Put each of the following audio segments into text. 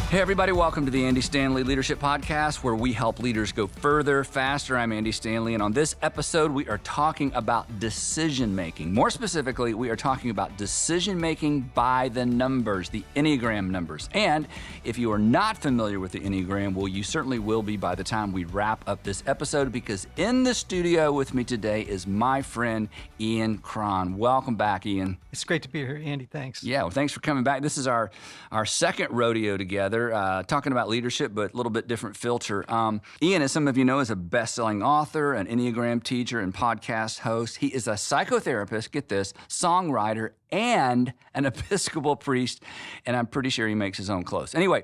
Hey everybody, welcome to the Andy Stanley Leadership Podcast, where we help leaders go further, faster. I'm Andy Stanley, and on this episode, we are talking about decision making. More specifically, we are talking about decision making by the numbers, the Enneagram numbers. And if you are not familiar with the Enneagram, well, you certainly will be by the time we wrap up this episode, because in the studio with me today is my friend Ian Cron. Welcome back, Ian. It's great to be here, Andy. Thanks. Yeah, well, thanks for coming back. This is our second rodeo together. Talking about leadership, but a little bit different filter. Ian, as some of you know, is a best-selling author, an Enneagram teacher, and podcast host. He is a psychotherapist, get this, songwriter, and an Episcopal priest, and I'm pretty sure he makes his own clothes. Anyway,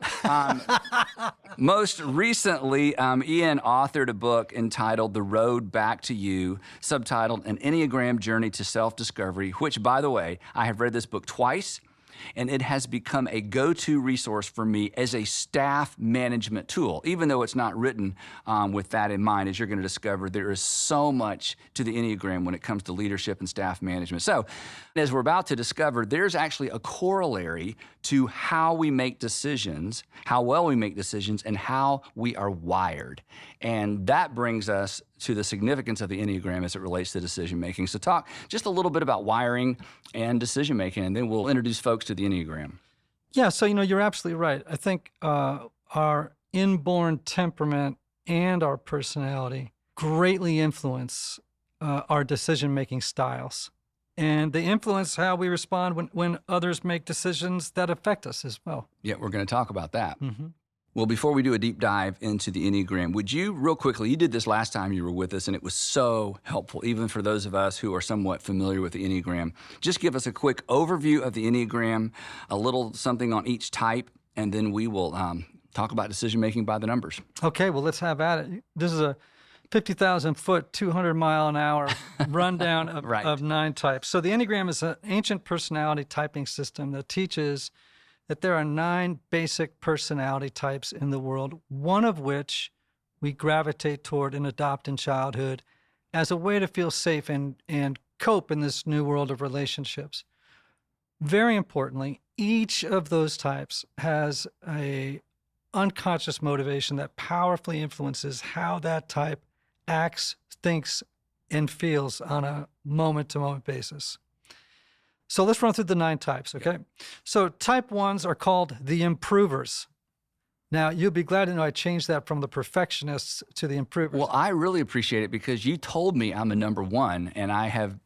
most recently, Ian authored a book entitled The Road Back to You, subtitled An Enneagram Journey to Self-Discovery, which, by the way, I have read this book twice, and it has become a go-to resource for me as a staff management tool, even though it's not written with that in mind. As you're going to discover, there is so much to the Enneagram when it comes to leadership and staff management. So, as we're about to discover, there's actually a corollary to how we make decisions, how well we make decisions, and how we are wired. And that brings us to the significance of the Enneagram as it relates to decision making. So talk just a little bit about wiring and decision making, and then we'll introduce folks to the Enneagram. Yeah, so you're absolutely right. I think our inborn temperament and our personality greatly influence our decision-making styles. And they influence how we respond when others make decisions that affect us as well. Yeah, we're going to talk about that. Mm-hmm. Well, before we do a deep dive into the Enneagram, would you real quickly, you did this last time you were with us, and it was so helpful, even for those of us who are somewhat familiar with the Enneagram. Just give us a quick overview of the Enneagram, a little something on each type, and then we will talk about decision-making by the numbers. Okay, well, let's have at it. This is a 50,000-foot, 200-mile-an-hour rundown of, Right. of 9 types. So the Enneagram is an ancient personality typing system that teaches that there are 9 basic personality types in the world, one of which we gravitate toward and adopt in childhood as a way to feel safe and cope in this new world of relationships. Very importantly, each of those types has a unconscious motivation that powerfully influences how that type acts, thinks, and feels on a moment-to-moment basis. So let's run through the 9 types, okay? So type 1s are called the improvers. Now, you'll be glad to know I changed that from the perfectionists to the improvers. Well, I really appreciate it because you told me I'm a number 1, and I have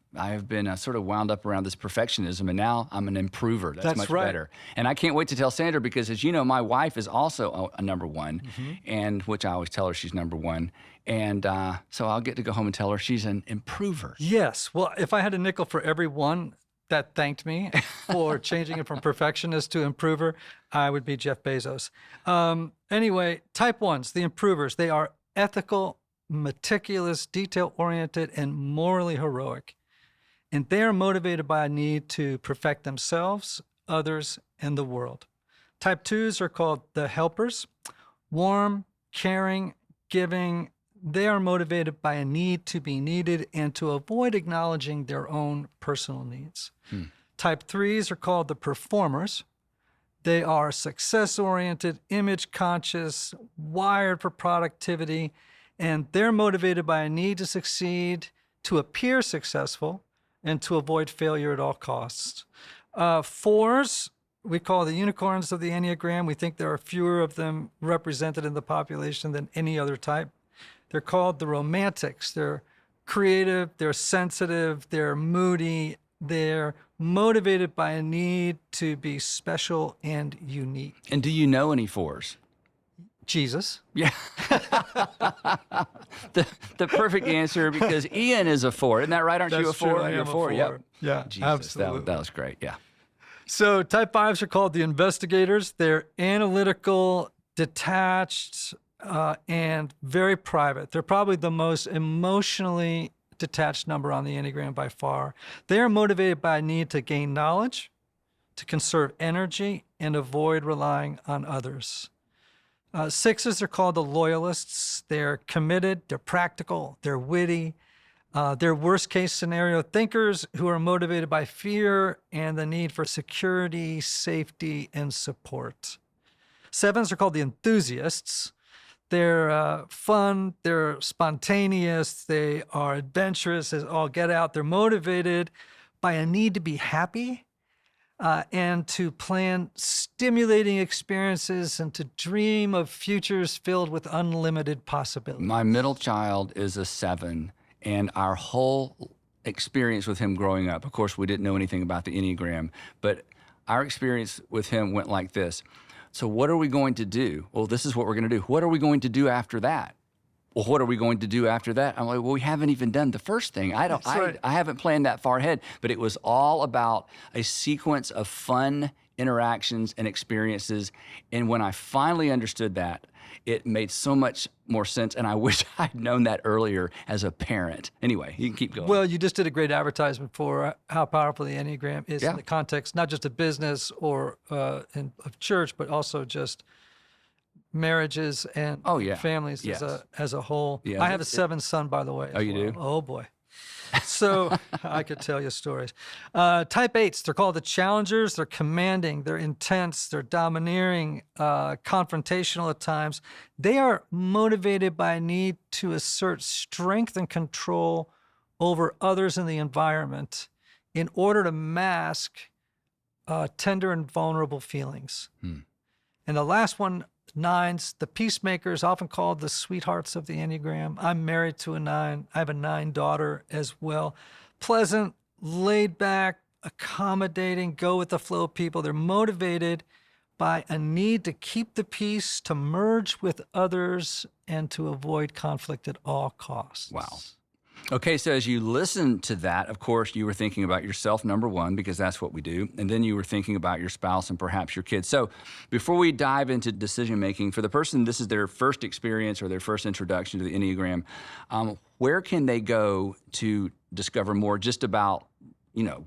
been sort of wound up around this perfectionism, and now I'm an improver. That's much right. better. And I can't wait to tell Sandra because, as you know, my wife is also a number 1, and which I always tell her she's number 1. And so I'll get to go home and tell her she's an improver. Yes. Well, if I had a nickel for every one that thanked me for changing it from perfectionist to improver, I would be Jeff Bezos. Anyway, type 1s, the improvers, they are ethical, meticulous, detail-oriented, and morally heroic. And they are motivated by a need to perfect themselves, others, and the world. Type 2s are called the helpers, warm, caring, giving. They are motivated by a need to be needed and to avoid acknowledging their own personal needs. Type 3s are called the performers. They are success-oriented, image-conscious, wired for productivity, and they're motivated by a need to succeed, to appear successful, and to avoid failure at all costs. 4s, we call the unicorns of the Enneagram. We think there are fewer of them represented in the population than any other type. They're called the romantics. They're creative, they're sensitive, they're moody, they're motivated by a need to be special and unique. And do you know any 4s? Jesus. Yeah. the perfect answer, because Ian is a 4. Isn't that right? Aren't you a That's 4? true. I You're am a a 4. 4. Yep. Yeah, Jesus, absolutely. that was great. Yeah. So type 5s are called the investigators. They're analytical, detached, and very private. They're probably the most emotionally detached number on the Enneagram by far. They are motivated by a need to gain knowledge, to conserve energy, and avoid relying on others. 6s are called the loyalists. They're committed, they're practical, they're witty. They're worst case scenario thinkers who are motivated by fear and the need for security, safety, and support. Sevens are called the enthusiasts. They're fun, they're spontaneous, they are adventurous as all get out. They're motivated by a need to be happy and to plan stimulating experiences and to dream of futures filled with unlimited possibilities. My middle child is a 7, and our whole experience with him growing up, of course, we didn't know anything about the Enneagram, but our experience with him went like this. So what are we going to do? Well, this is what we're going to do. What are we going to do after that? Well, what are we going to do after that? I'm like, well, we haven't even done the first thing. I haven't planned that far ahead, but it was all about a sequence of fun interactions and experiences. And when I finally understood that, it made so much more sense. And I wish I'd known that earlier as a parent. Anyway, you can keep going. Well, you just did a great advertisement for how powerful the Enneagram is Yeah. in the context, not just of business or of church, but also just marriages and Oh, yeah. families Yes. as a whole. Yeah, I have a 7 son, by the way. Oh, as you well. do? Oh, boy. So I could tell you stories. Type 8s, they're called the challengers. They're commanding, they're intense, they're domineering, confrontational at times. They are motivated by a need to assert strength and control over others in the environment in order to mask tender and vulnerable feelings. And the last one, 9s, the peacemakers, often called the sweethearts of the Enneagram. I'm married to a 9. I have a 9 daughter as well. Pleasant, laid back, accommodating, go with the flow people. They're motivated by a need to keep the peace, to merge with others, and to avoid conflict at all costs. Wow. Okay, so as you listen to that, of course, you were thinking about yourself, number one, because that's what we do. And then you were thinking about your spouse and perhaps your kids. So before we dive into decision making, for the person, this is their first experience or their first introduction to the Enneagram, where can they go to discover more just about,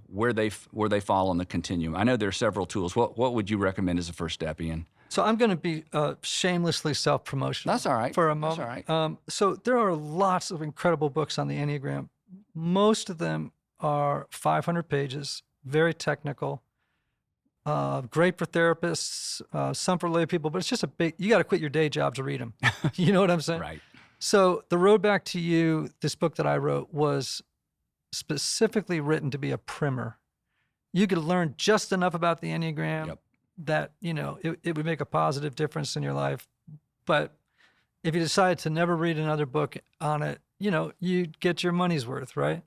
where they fall on the continuum? I know there are several tools. What would you recommend as a first step, Ian? So I'm going to be shamelessly self-promotional. That's all right. For a moment. That's all right. So there are lots of incredible books on the Enneagram. Most of them are 500 pages, very technical, great for therapists, some for lay people, but it's just you got to quit your day job to read them. You know what I'm saying? Right. So The Road Back to You, this book that I wrote, was specifically written to be a primer. You could learn just enough about the Enneagram. Yep. That, it would make a positive difference in your life. But if you decide to never read another book on it, you'd get your money's worth, right?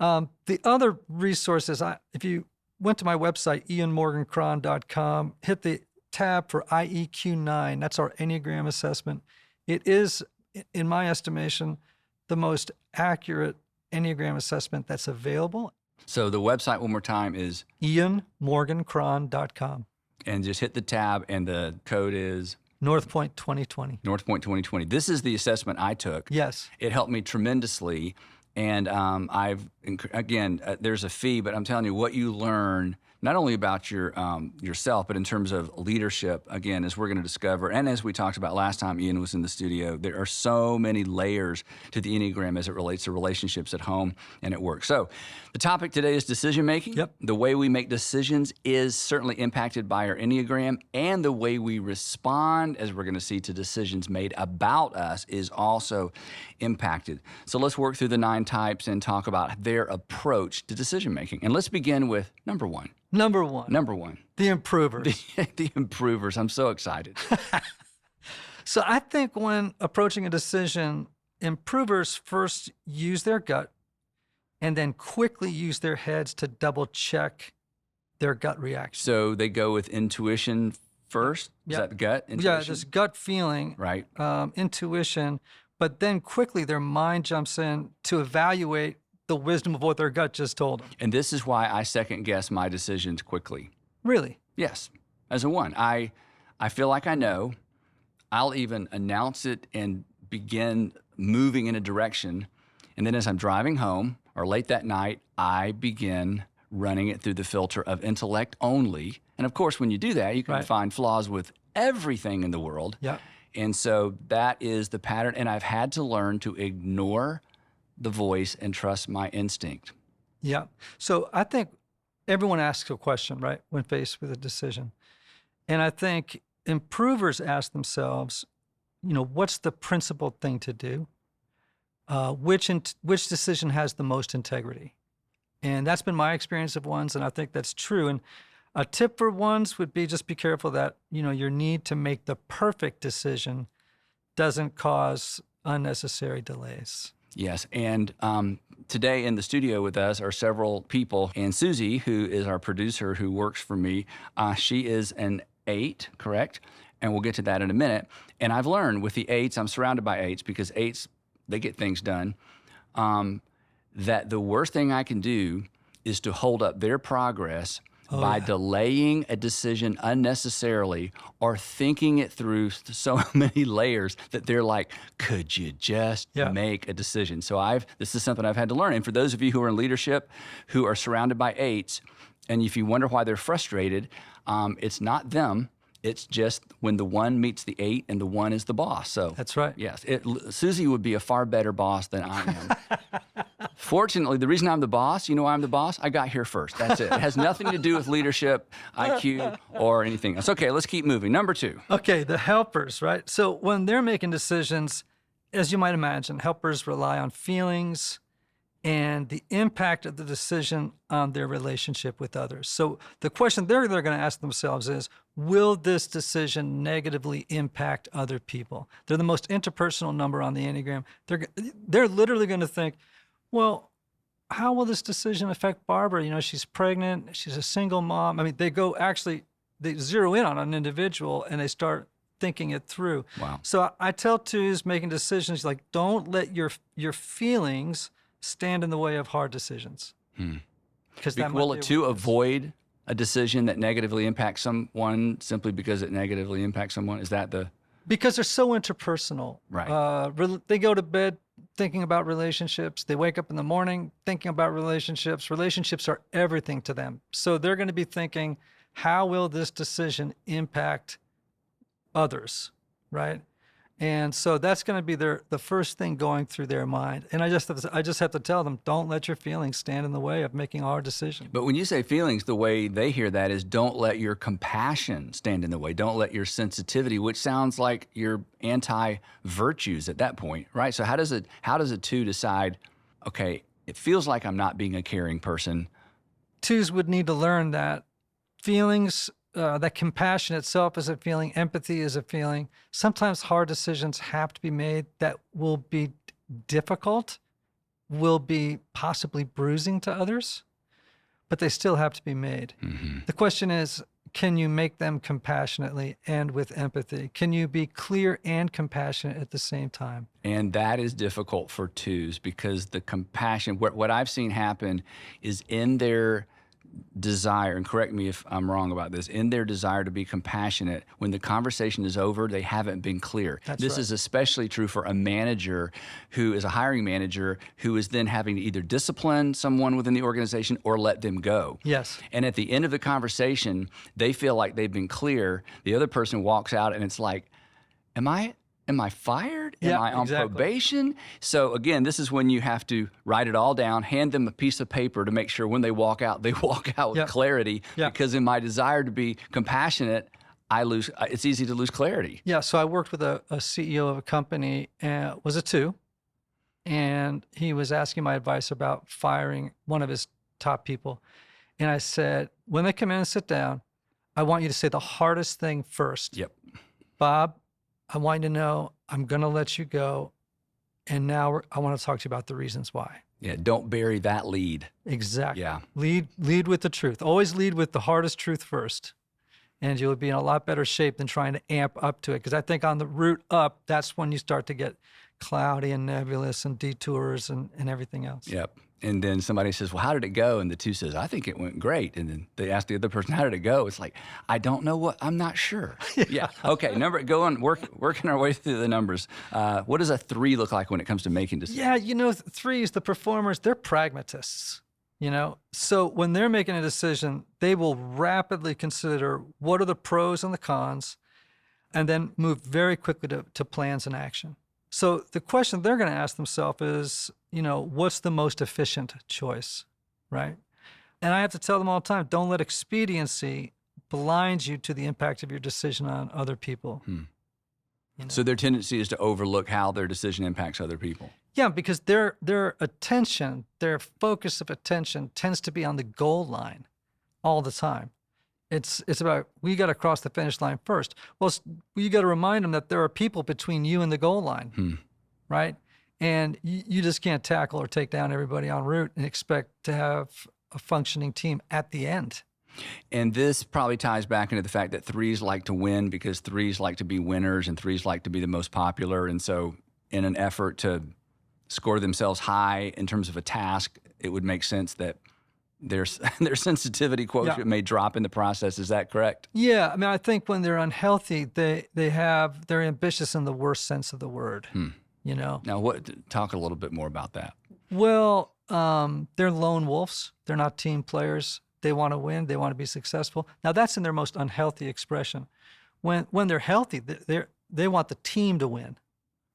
The other resources, if you went to my website, ianmorgancron.com, hit the tab for IEQ9, that's our Enneagram assessment. It is, in my estimation, the most accurate Enneagram assessment that's available. So the website, one more time, is ianmorgancron.com. and just hit the tab, and the code is North Point 2020. North Point 2020. This is the assessment I took. Yes. It helped me tremendously. And there's a fee, but I'm telling you, what you learn, not only about yourself, but in terms of leadership, again, as we're going to discover, and as we talked about last time Ian was in the studio, there are so many layers to the Enneagram as it relates to relationships at home and at work. So the topic today is decision making. Yep. The way we make decisions is certainly impacted by our Enneagram, and the way we respond, as we're going to see, to decisions made about us is also impacted. So let's work through the 9 types and talk about their approach to decision making. And let's begin with number one. Number one, the improvers. The improvers. I'm so excited. So I think when approaching a decision, improvers first use their gut and then quickly use their heads to double check their gut reaction. So they go with intuition first. Is Yeah. that gut? Yeah, Intuition? just gut feeling, Right. intuition, but then quickly their mind jumps in to evaluate the wisdom of what their gut just told them. And this is why I second guess my decisions quickly. Really? Yes, as a 1. I feel like I know. I'll even announce it and begin moving in a direction. And then as I'm driving home or late that night, I begin running it through the filter of intellect only. And of course, when you do that, you can Right. find flaws with everything in the world. Yeah. And so that is the pattern. And I've had to learn to ignore the voice and trust my instinct. Yeah. So I think everyone asks a question, right, when faced with a decision. And I think improvers ask themselves, what's the principled thing to do? Which decision has the most integrity? And that's been my experience of ones, and I think that's true. And a tip for ones would be just be careful that, your need to make the perfect decision doesn't cause unnecessary delays. Yes, and today in the studio with us are several people, and Susie, who is our producer who works for me, she is an 8, correct? And we'll get to that in a minute. And I've learned with the 8s, I'm surrounded by 8s because 8s, they get things done, that the worst thing I can do is to hold up their progress by delaying a decision unnecessarily or thinking it through so many layers that they're like, could you just make a decision? So this is something I've had to learn. And for those of you who are in leadership who are surrounded by 8s, and if you wonder why they're frustrated, it's not them. It's just when the 1 meets the 8 and the 1 is the boss. So that's right. Yes, Susie would be a far better boss than I am. Fortunately, the reason I'm the boss, you know why I'm the boss? I got here first. That's it. It has nothing to do with leadership, IQ, or anything else. Okay, let's keep moving. Number 2. Okay, the helpers, right? So when they're making decisions, as you might imagine, helpers rely on feelings and the impact of the decision on their relationship with others. So the question they're going to ask themselves is, will this decision negatively impact other people? They're the most interpersonal number on the Enneagram. They're literally going to think, well, how will this decision affect Barbara? She's pregnant, she's a single mom. I mean, they zero in on an individual and they start thinking it through. Wow. So I tell twos making decisions, like, don't let your feelings stand in the way of hard decisions. Will a 2 avoid a decision that negatively impacts someone simply because it negatively impacts someone? Is that the... Because they're so interpersonal. Right. They go to bed thinking about relationships. They wake up in the morning thinking about relationships. Relationships are everything to them. So they're going to be thinking, how will this decision impact others, right? And so that's going to be the first thing going through their mind. And I just have to tell them, don't let your feelings stand in the way of making a hard decision. But when you say feelings, the way they hear that is don't let your compassion stand in the way. Don't let your sensitivity, which sounds like your anti-virtues at that point, right? So how does a 2 decide, okay, it feels like I'm not being a caring person? 2s would need to learn that feelings, that compassion itself is a feeling, empathy is a feeling. Sometimes hard decisions have to be made that will be difficult, will be possibly bruising to others, but they still have to be made. Mm-hmm. The question is, can you make them compassionately and with empathy? Can you be clear and compassionate at the same time? And that is difficult for 2s because the compassion, what I've seen happen is in their desire, and correct me if I'm wrong about this, in their desire to be compassionate, when the conversation is over, they haven't been clear. This is especially true for a manager who is a hiring manager who is then having to either discipline someone within the organization or let them go. Yes. And at the end of the conversation, they feel like they've been clear. The other person walks out and it's like, am I fired? Am I on probation? So again, this is when you have to write it all down, hand them a piece of paper to make sure when they walk out with clarity. Because in my desire to be compassionate, it's easy to lose clarity. Yeah, so I worked with a CEO of a company, was a 2, and he was asking my advice about firing one of his top people. And I said, when they come in and sit down, I want you to say the hardest thing first. Yep. Bob, I want you to know I'm going to let you go, and now I want to talk to you about the reasons why. Yeah, don't bury that lead. Exactly. Yeah. Lead with the truth. Always lead with the hardest truth first, and you'll be in a lot better shape than trying to amp up to it. Because I think on the route up, that's when you start to get cloudy and nebulous and detours and everything else. Yep. And then somebody says, well, how did it go? And the 2 says, I think it went great. And then they ask the other person, how did it go? It's like, I don't know I'm not sure. Yeah. Okay. Working our way through the numbers. What does a 3 look like when it comes to making decisions? Yeah. 3s, the performers, they're pragmatists, So when they're making a decision, they will rapidly consider what are the pros and the cons, and then move very quickly to plans and action. So the question they're going to ask themselves is, what's the most efficient choice, right? And I have to tell them all the time, don't let expediency blinds you to the impact of your decision on other people. You know? So their tendency is to overlook how their decision impacts other people. Yeah, because their attention, their focus of attention tends to be on the goal line all the time. It's about, we got to cross the finish line first. Well, you got to remind them that there are people between you and the goal line, right? And you just can't tackle or take down everybody en route and expect to have a functioning team at the end. And this probably ties back into the fact that threes like to win because threes like to be winners and threes like to be the most popular. And so in an effort to score themselves high in terms of a task, it would make sense that their sensitivity quotient may drop in the process. Is that correct? Yeah, I mean, I think when they're unhealthy, they're ambitious in the worst sense of the word. You know. Now, talk a little bit more about that. Well, they're lone wolves. They're not team players. They want to win. They want to be successful. Now, that's in their most unhealthy expression. When they're healthy, they want the team to win,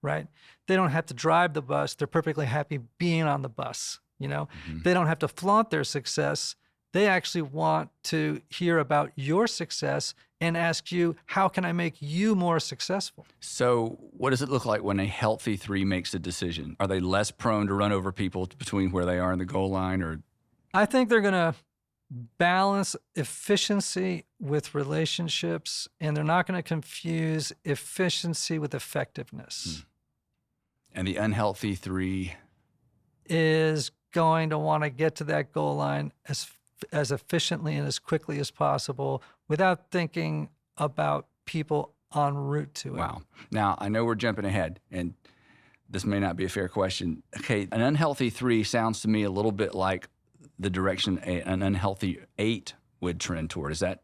right? They don't have to drive the bus. They're perfectly happy being on the bus. You know, they don't have to flaunt their success. They actually want to hear about your success and ask you, how can I make you more successful? So what does it look like when a healthy three makes a decision? Are they less prone to run over people between where they are and the goal line? Or I think they're going to balance efficiency with relationships, and they're not going to confuse efficiency with effectiveness. And the unhealthy three is going to want to get to that goal line as efficiently and as quickly as possible without thinking about people en route to it. Wow. Now, I know we're jumping ahead, and this may not be a fair question. Okay, an unhealthy three sounds to me a little bit like the direction an unhealthy eight would trend toward. Is that?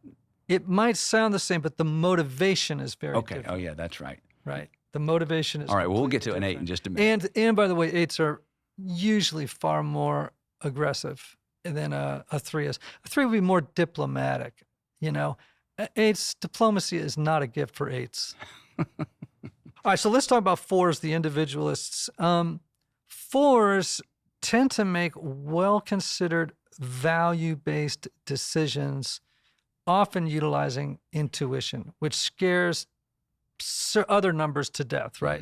It might sound the same, but the motivation is very different. Oh, yeah, that's right. Right. The motivation is all right, well, we'll get to completely an eight in different. just a minute. And by the way, eights are usually far more aggressive than a three is. A three would be more diplomatic, you know. Eights, diplomacy is not a gift for eights. All right, so let's talk about fours, the individualists. Fours tend to make well-considered, value-based decisions, often utilizing intuition, which scares other numbers to death, right?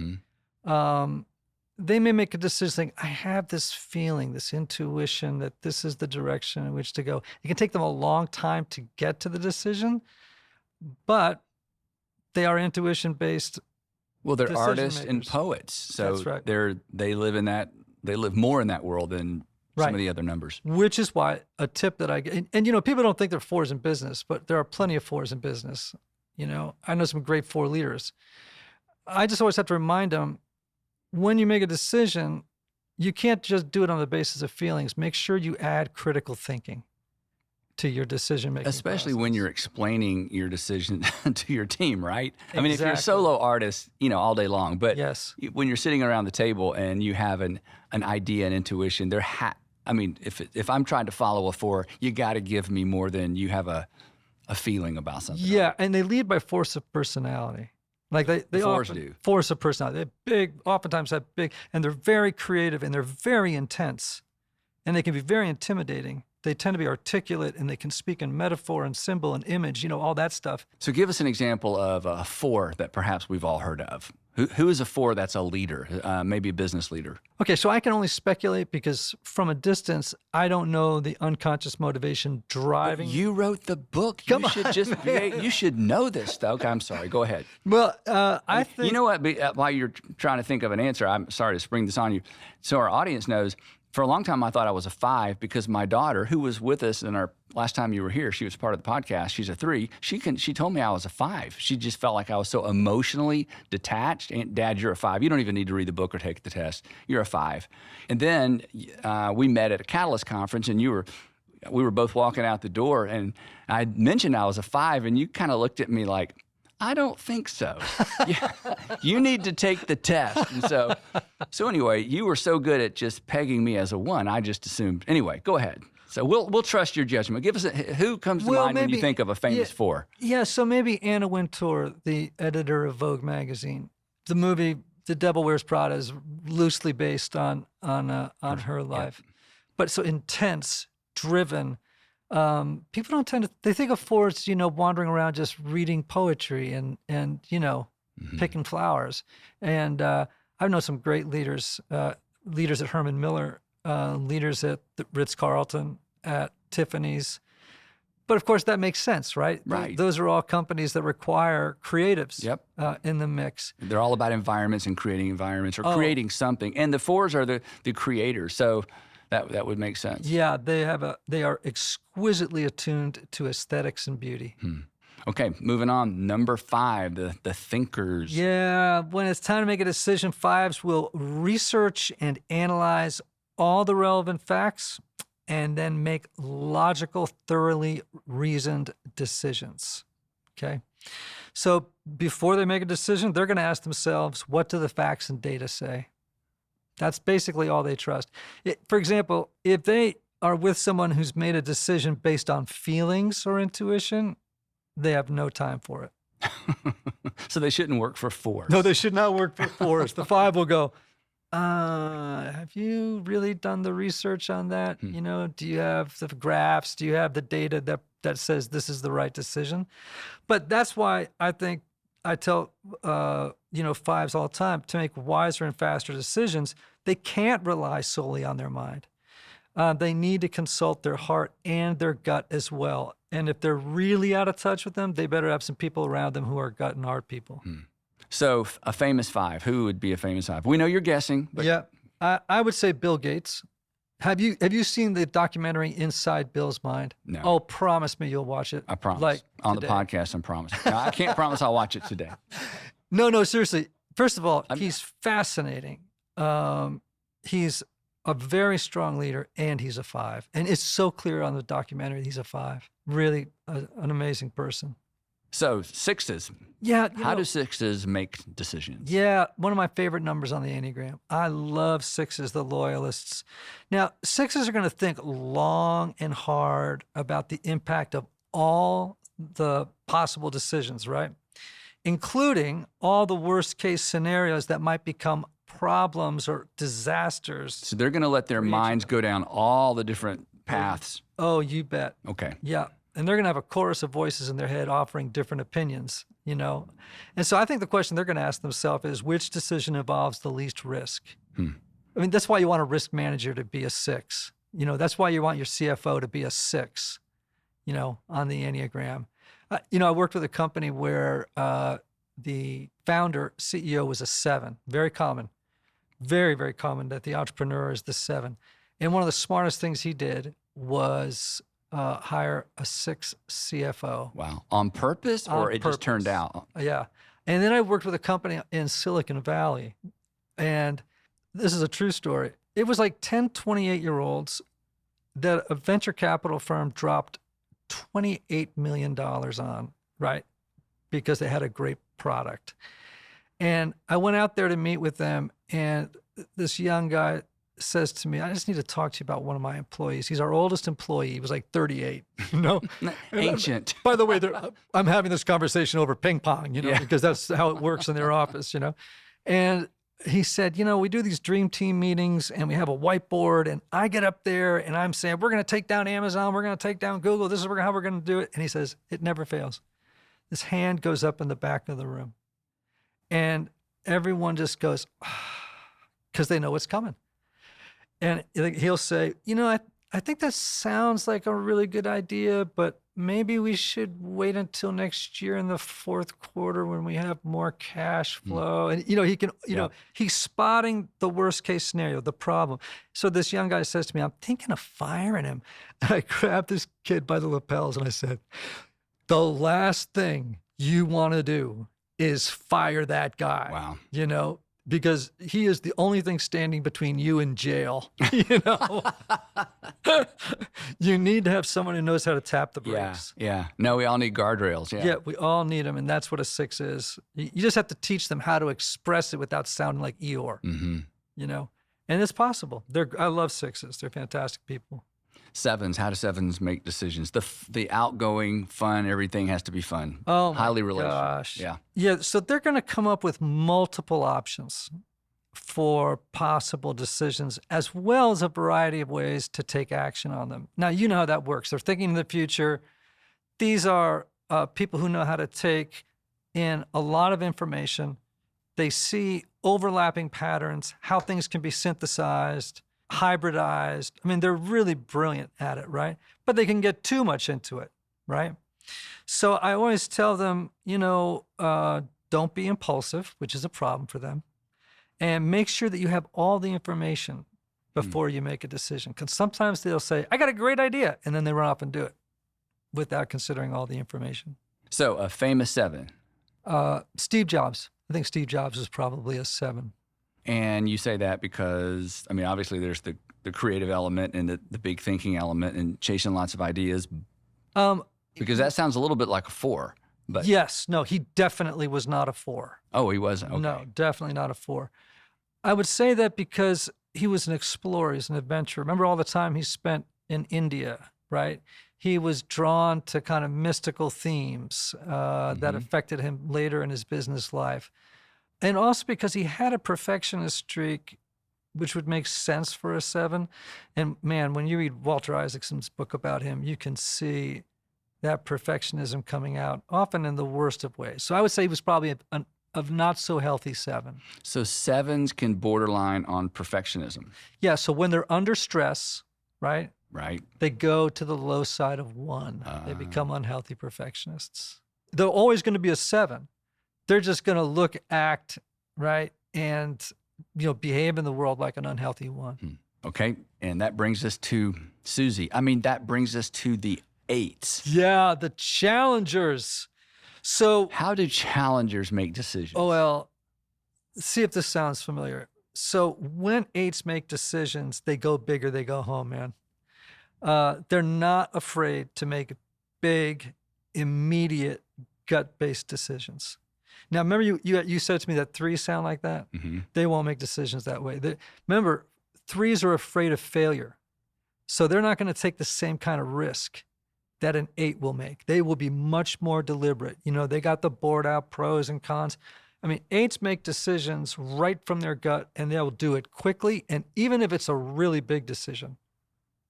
They may make a decision saying, I have this feeling, this intuition that this is the direction in which to go. It can take them a long time to get to the decision, but they are intuition-based. Well, they're artists and poets, so that's right. they live more in that world than some of the other numbers. Which is why a tip that I get, and you know, people don't think they're fours in business, but there are plenty of fours in business. You know, I know some great four leaders. I just always have to remind them, when you make a decision, you can't just do it on the basis of feelings. Make sure you add critical thinking to your decision-making Especially process. when you're explaining your decision to your team, right? I mean, if you're a Exactly. solo artist, you know, all day long, but Yes. when you're sitting around the table and you have an idea and intuition, I mean, if I'm trying to follow a four, you got to give me more than you have a feeling about something. Yeah, and they lead by force of personality. Like they Fours often, do. Force of personality. They're big, oftentimes have big, and they're very creative and they're very intense, and they can be very intimidating. They tend to be articulate and they can speak in metaphor and symbol and image, you know, all that stuff. So give us an example of a four that perhaps we've all heard of. Who is a four that's a leader, maybe a business leader? Okay, so I can only speculate because from a distance, I don't know the unconscious motivation driving. You wrote the book. Come you should you should know this stuff. Okay, I'm sorry. Go ahead. Well, I think You know what? While you're trying to think of an answer, I'm sorry to spring this on you. So our audience knows, for a long time, I thought I was a five because my daughter, who was with us in our last time you were here, she was part of the podcast. She's a three. She told me I was a five. She just felt like I was so emotionally detached. And Dad, you're a five. You don't even need to read the book or take the test. You're a five. And then we met at a Catalyst conference, and we were both walking out the door, and I mentioned I was a five, and you kind of looked at me like, I don't think so. You need to take the test. And so anyway, you were so good at just pegging me as a one, I just assumed. Anyway, go ahead. So we'll trust your judgment. Give us who comes to mind when you think of a famous four? Yeah, so maybe Anna Wintour, the editor of Vogue magazine. The movie The Devil Wears Prada is loosely based on her life, but so intense, driven, People don't tend to, they think of fours, wandering around just reading poetry and picking flowers. And I've known some great leaders, leaders at Herman Miller, leaders at the Ritz-Carlton, at Tiffany's. But of course, that makes sense, right? Right. Those are all companies that require creatives Yep. in the mix. They're all about environments and creating environments or creating something. And the fours are the creators. So that would make sense. Yeah, they are exquisitely attuned to aesthetics and beauty. Okay, moving on. Number 5, the thinkers. Yeah, when it's time to make a decision, fives will research and analyze all the relevant facts and then make logical, thoroughly reasoned decisions. Okay? So before they make a decision, they're going to ask themselves, what do the facts and data say? That's basically all they trust. For example, if they are with someone who's made a decision based on feelings or intuition, they have no time for it. So they shouldn't work for fours. No, they should not work for fours. The five will go, have you really done the research on that? Do you have the graphs? Do you have the data that says this is the right decision? But that's why I think I tell, fives all the time, to make wiser and faster decisions, they can't rely solely on their mind. They need to consult their heart and their gut as well. And if they're really out of touch with them, they better have some people around them who are gut and heart people. So a famous 5. Who would be a famous 5? We know you're guessing. But Yeah, I would say Bill Gates. Have you seen the documentary Inside Bill's Mind? No. Oh, promise me you'll watch it. I promise. Like On today. the podcast, I promise. No, I can't promise I'll watch it today. No, seriously. First of all, he's fascinating. He's a very strong leader, and he's a 5. And it's so clear on the documentary he's a 5. Really an amazing person. So 6s. Yeah. How do 6s make decisions? Yeah, one of my favorite numbers on the Enneagram. I love 6s, the loyalists. Now, 6s are going to think long and hard about the impact of all the possible decisions, right? Including all the worst case scenarios that might become problems or disasters. So they're going to let their minds go down all the different paths. Oh, you bet. Okay. Yeah. And they're going to have a chorus of voices in their head offering different opinions, And so I think the question they're going to ask themselves is, which decision involves the least risk? I mean, that's why you want a risk manager to be a 6. That's why you want your CFO to be a 6, on the Enneagram. I worked with a company where the founder, CEO, was a 7. Very common. Very, very common that the entrepreneur is the 7. And one of the smartest things he did was hire a 6 CFO. Wow. On purpose, or On it just turned out? Yeah. And then I worked with a company in Silicon Valley. And this is a true story. It was like 10, 28-year-olds that a venture capital firm dropped $28 million on, right? Because they had a great product. And I went out there to meet with them, and this young guy says to me, I just need to talk to you about one of my employees. He's our oldest employee. He was like 38, Ancient. By the way, I'm having this conversation over ping pong, because that's how it works in their office, And he said, we do these dream team meetings and we have a whiteboard, and I get up there and I'm saying, we're going to take down Amazon. We're going to take down Google. This is how we're going to do it. And he says, it never fails. This hand goes up in the back of the room, and everyone just goes, because they know what's coming. And he'll say, I think that sounds like a really good idea, but maybe we should wait until next year in the fourth quarter when we have more cash flow. And, he can, he's spotting the worst case scenario, the problem. So this young guy says to me, I'm thinking of firing him. And I grabbed this kid by the lapels and I said, the last thing you want to do is fire that guy. Wow. Because he is the only thing standing between you and jail. You need to have someone who knows how to tap the brakes. Yeah. No, we all need guardrails. Yeah, we all need them, and that's what a 6 is. You just have to teach them how to express it without sounding like Eeyore. And it's possible. I love 6s. They're fantastic people. 7s. How do 7s make decisions? The outgoing, fun, everything has to be fun. Oh, highly my relational. gosh. Yeah. Yeah. So they're going to come up with multiple options, for possible decisions, as well as a variety of ways to take action on them. Now, you know how that works. They're thinking of the future. These are people who know how to take in a lot of information. They see overlapping patterns, how things can be synthesized, hybridized. I mean, they're really brilliant at it, right? But they can get too much into it, right? So I always tell them, don't be impulsive, which is a problem for them. And make sure that you have all the information before you make a decision. Because sometimes they'll say, I got a great idea. And then they run off and do it without considering all the information. So a famous 7. Steve Jobs. I think Steve Jobs is probably a 7. And you say that because, I mean, obviously there's the creative element and the big thinking element and chasing lots of ideas. Because that sounds a little bit like a 4. But yes. No, he definitely was not a 4. Oh, he wasn't? Okay. No, definitely not a 4. I would say that because he was an explorer, he's an adventurer. Remember all the time he spent in India, right? He was drawn to kind of mystical themes that affected him later in his business life. And also because he had a perfectionist streak, which would make sense for a 7. And man, when you read Walter Isaacson's book about him, you can see that perfectionism coming out, often in the worst of ways. So I would say he was probably a not so healthy 7. So 7s can borderline on perfectionism. Yeah, so when they're under stress, right? Right. They go to the low side of 1. They become unhealthy perfectionists. They're always going to be a 7. They're just going to look, act, right? And, behave in the world like an unhealthy 1. Okay. And that brings us to Susie. I mean, that brings us to the 8s. Yeah, the challengers. So how do challengers make decisions? Oh, well, see if this sounds familiar. So when 8s make decisions, they go big or they go home, man. They're not afraid to make big, immediate, gut-based decisions. Now, remember you said to me that 3s sound like that? They won't make decisions that way. Remember, 3s are afraid of failure. So they're not going to take the same kind of risk that an 8 will make. They will be much more deliberate. They got the board out, pros and cons. I mean, 8s make decisions right from their gut, and they'll do it quickly. And even if it's a really big decision,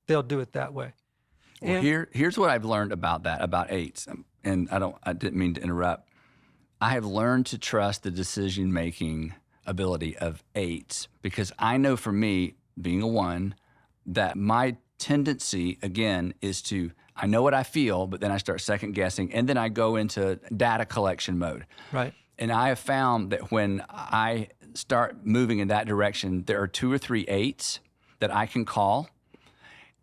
they'll do it that way. Well, here's what I've learned about that, about 8s. And I didn't mean to interrupt. I have learned to trust the decision-making ability of 8s because I know for me, being a 1, that my tendency, again, is I know what I feel, but then I start second guessing, and then I go into data collection mode. Right. And I have found that when I start moving in that direction, there are 2 or 3 8s that I can call.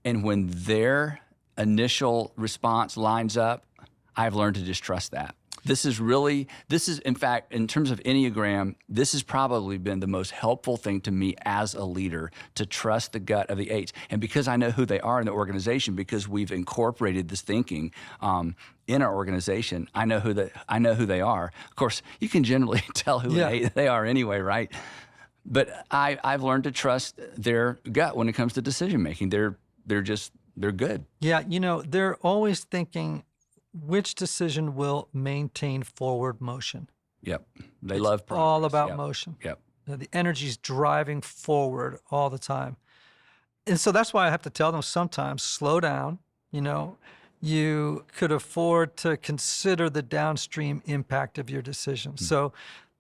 And when their initial response lines up, I've learned to just trust that. This is, in fact, in terms of Enneagram, this has probably been the most helpful thing to me as a leader, to trust the gut of the 8s. And because I know who they are in the organization, because we've incorporated this thinking in our organization, I know who they are. Of course, you can generally tell who an 8 they are anyway, right? But I've learned to trust their gut when it comes to decision making. They're good. Yeah, they're always thinking, which decision will maintain forward motion? Yep. They love progress. All about motion. Yep. The energy's driving forward all the time. And so that's why I have to tell them sometimes, slow down. You could afford to consider the downstream impact of your decisions. So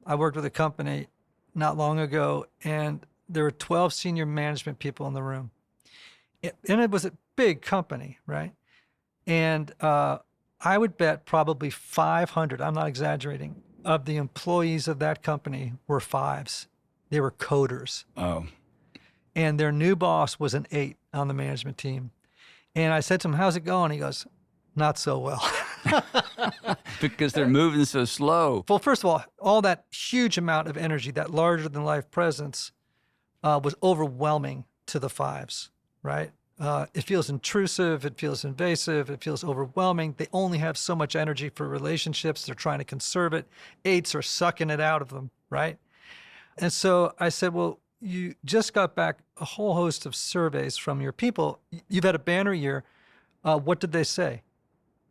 I worked with a company not long ago, and there were 12 senior management people in the room. And it was a big company, right? And I would bet probably 500, I'm not exaggerating, of the employees of that company were 5s. They were coders. Oh. And their new boss was an 8 on the management team. And I said to him, how's it going? He goes, not so well. Because they're moving so slow. Well, first of all that huge amount of energy, that larger than life presence, was overwhelming to the 5s, right? It feels intrusive, it feels invasive, it feels overwhelming. They only have so much energy for relationships. They're trying to conserve it. 8s are sucking it out of them, right? And so I said, well, you just got back a whole host of surveys from your people. You've had a banner year. What did they say?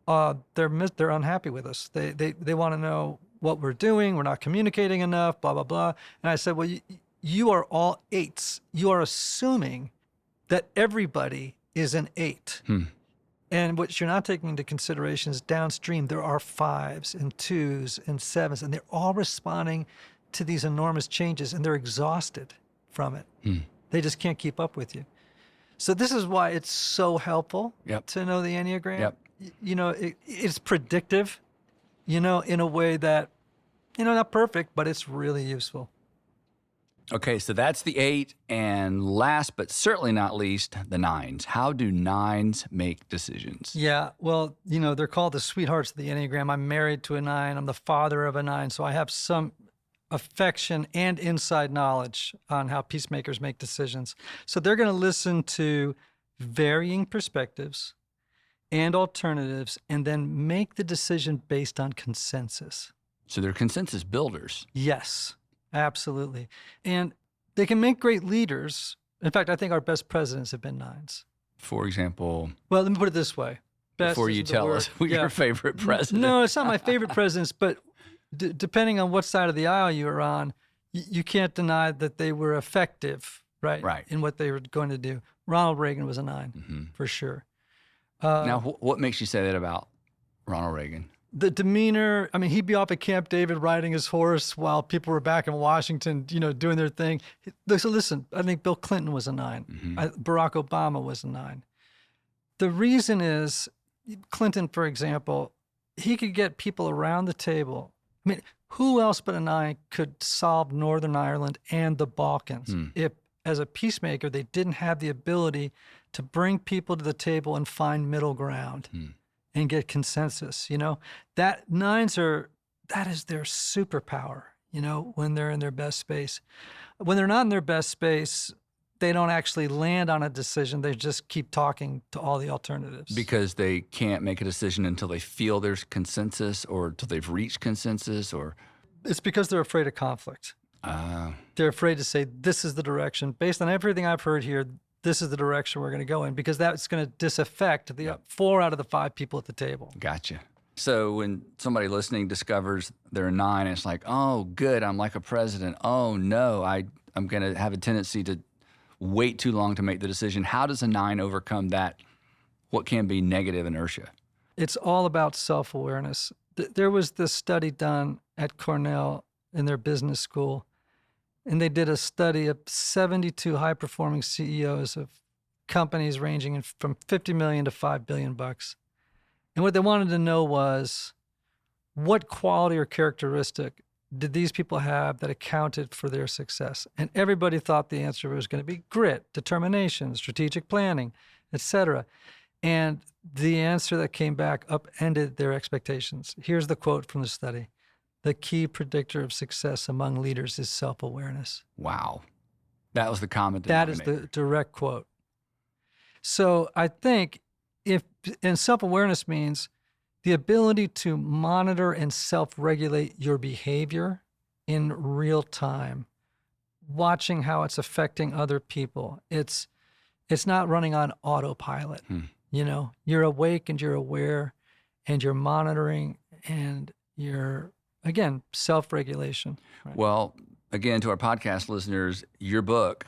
They're unhappy with us. They want to know what we're doing. We're not communicating enough, blah, blah, blah. And I said, well, you are all eights. You are assuming that everybody is an eight. And what you're not taking into consideration is downstream, there are 5s and 2s and 7s, and they're all responding to these enormous changes, and they're exhausted from it. They just can't keep up with you. So this is why it's so helpful to know the Enneagram. You know, it's predictive, you know, in a way that, you know, not perfect, but it's really useful. Okay, so that's the 8, and last but certainly not least, the 9s. How do 9s make decisions? Yeah, well, you know, they're called the sweethearts of the Enneagram. I'm married to a 9. I'm the father of a 9, so I have some affection and inside knowledge on how peacemakers make decisions. So they're going to listen to varying perspectives and alternatives and then make the decision based on consensus. So they're consensus builders. Yes, absolutely. And they can make great leaders. In fact, I think our best presidents have been 9s. For example, Well, let me put it this way. Best before you isn't the tell word. us who your favorite president. No, it's not my favorite presidents, but depending on what side of the aisle you are on, you can't deny that they were effective, right? Right. In what they were going to do. Ronald Reagan was a 9, for sure. Now, what makes you say that about Ronald Reagan? The demeanor, I mean, he'd be off at Camp David riding his horse while people were back in Washington, you know, doing their thing. So listen, I think Bill Clinton was a 9. Barack Obama was a 9. The reason is Clinton, for example, he could get people around the table. I mean, who else but a 9 could solve Northern Ireland and the Balkans if, as a peacemaker, they didn't have the ability to bring people to the table and find middle ground and get consensus? You know, that 9s that is their superpower, you know, when they're in their best space. When they're not in their best space, they don't actually land on a decision. They just keep talking to all the alternatives. Because they can't make a decision until they feel there's consensus or until they've reached consensus, or? It's because they're afraid of conflict. They're afraid to say, this is the direction. Based on everything I've heard here, this is the direction we're going to go in, because that's going to disaffect the 4 out of the 5 people at the table. Gotcha. So when somebody listening discovers they're a 9, it's like, oh, good, I'm like a president. Oh, no, I'm going to have a tendency to wait too long to make the decision. How does a 9 overcome that, what can be negative inertia? It's all about self-awareness. There was this study done at Cornell in their business school, and they did a study of 72 high-performing CEOs of companies ranging from $50 million to $5 billion bucks. And what they wanted to know was, what quality or characteristic did these people have that accounted for their success? And everybody thought the answer was going to be grit, determination, strategic planning, etc. And the answer that came back upended their expectations. Here's the quote from the study. The key predictor of success among leaders is self-awareness. Wow. That was the common That denominator. is the direct quote. So I think and self-awareness means the ability to monitor and self-regulate your behavior in real time, watching how it's affecting other people. It's not running on autopilot. You know, you're awake and you're aware and you're monitoring and you're, again, self-regulation. Right? Well, again, to our podcast listeners, your book,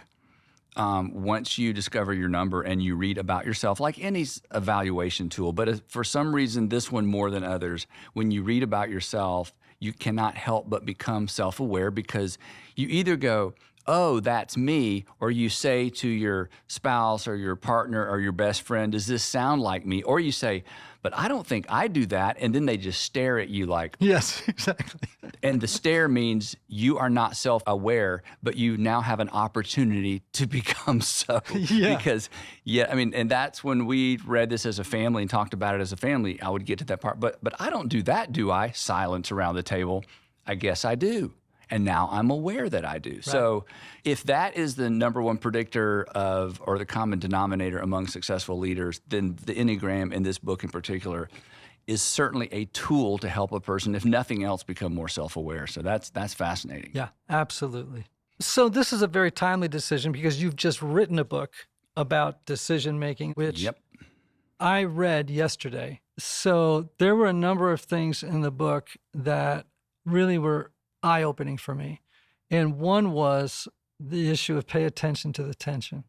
once you discover your number and you read about yourself, like any evaluation tool, but for some reason, this one more than others, when you read about yourself, you cannot help but become self-aware, because you either go, oh, that's me, or you say to your spouse or your partner or your best friend, does this sound like me? Or you say, but I don't think I do that. And then they just stare at you like, yes, exactly. and the stare means you are not self-aware, but you now have an opportunity to become so. Yeah. Because, I mean, and that's when we read this as a family and talked about it as a family, I would get to that part. But I don't do that, do I? Silence around the table. I guess I do. And now I'm aware that I do. Right. So if that is the number one predictor of, or the common denominator among successful leaders, then the Enneagram in this book in particular is certainly a tool to help a person, if nothing else, become more self-aware. So that's fascinating. Yeah, absolutely. So this is a very timely decision, because you've just written a book about decision-making, which I read yesterday. So there were a number of things in the book that really were eye-opening for me. And one was the issue of pay attention to the tension.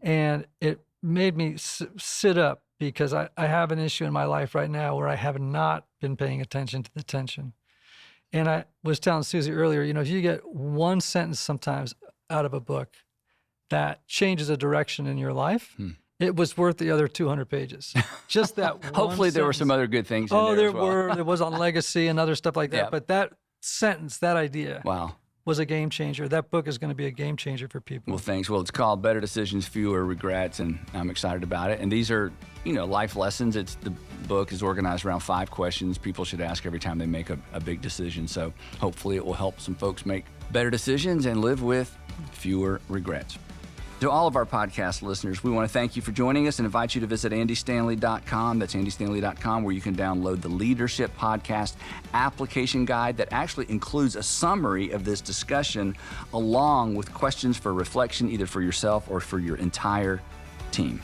And it made me sit up because I have an issue in my life right now where I have not been paying attention to the tension. And I was telling Susie earlier, if you get one sentence sometimes out of a book that changes a direction in your life, it was worth the other 200 pages. Just that one Hopefully there were sentence. some other good things in Oh, there there as well. were. There was on legacy and other stuff like that. Yeah. But that sentence, that idea Wow. was a game changer. That book is going to be a game changer for people. Well, thanks. Well, it's called Better Decisions, Fewer Regrets, and I'm excited about it. And these are, life lessons. The book is organized around 5 questions people should ask every time they make a big decision. So hopefully it will help some folks make better decisions and live with fewer regrets. To all of our podcast listeners, we want to thank you for joining us and invite you to visit andystanley.com. That's andystanley.com, where you can download the Leadership Podcast application guide that actually includes a summary of this discussion along with questions for reflection, either for yourself or for your entire team.